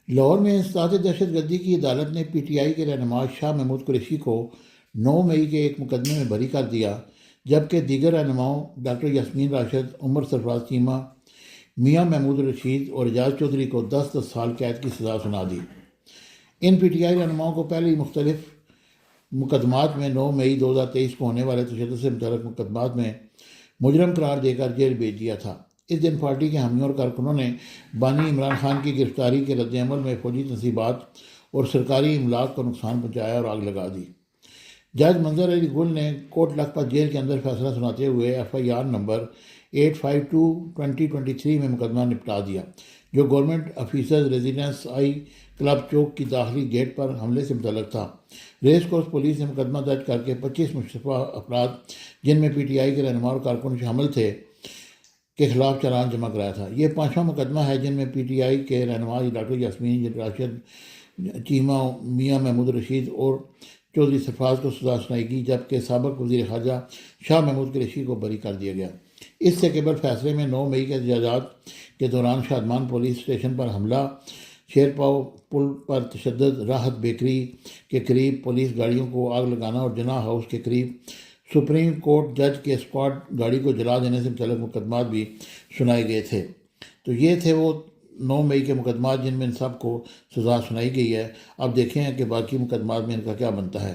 لاہور میں انسداد دہشت گردی کی عدالت نے پی ٹی آئی کے رہنما شاہ محمود قریشی کو 9 مئی کے ایک مقدمے میں بری کر دیا، جبکہ دیگر رہنماؤں ڈاکٹر یاسمین راشد، عمر سرفراز چیمہ، میاں محمود رشید اور اعجاز چودھری کو 10 سال قید کی سزا سنا دی۔ ان پی ٹی آئی رہنماؤں کو پہلے ہی مختلف مقدمات میں 9 مئی 2023 کو ہونے والے تشدد سے متعلق مقدمات میں مجرم قرار دے کر جیل بھیج دیا تھا۔ اس دن پارٹی کے حامیوں اور کارکنوں نے بانی عمران خان کی گرفتاری کے رد عمل میں فوجی تنصیبات اور سرکاری املاک کو نقصان پہنچایا اور آگ لگا دی۔ جج منظر علی گل نے کوٹ لکھپت جیل کے اندر فیصلہ سناتے ہوئے ایف آئی آر نمبر 852/2023 میں مقدمہ نپٹا دیا، جو گورنمنٹ آفیسرز ریزیڈنس آئی کلب چوک کی داخلی گیٹ پر حملے سے متعلق تھا۔ ریس کورس پولیس نے مقدمہ درج کر کے 25 مشتبہ افراد، جن میں پی ٹی آئی کے رہنما اور کارکن شامل تھے، کے خلاف چالان جمع کرایا تھا۔ یہ 5واں مقدمہ ہے جن میں پی ٹی آئی کے رہنما ڈاکٹر یاسمین راشد، چیمہ، میاں محمود رشید اور چودھری سرفراز کو سزا سنائی گئی، جبکہ سابق وزیر خارجہ شاہ محمود قریشی کو بری کر دیا گیا۔ اس سے قبل فیصلے میں 9 مئی کے احتجاجات کے دوران شادمان پولیس اسٹیشن پر حملہ، شیرپاؤ پل پر تشدد، راحت بیکری کے قریب پولیس گاڑیوں کو آگ لگانا اور جناح ہاؤس کے قریب سپریم کورٹ جج کے اسکواڈ گاڑی کو جلا دینے سے متعلق مقدمات بھی سنائے گئے تھے۔ تو یہ تھے وہ 9 مئی کے مقدمات جن میں ان سب کو سزا سنائی گئی ہے۔ اب دیکھیں کہ باقی مقدمات میں ان کا کیا بنتا ہے۔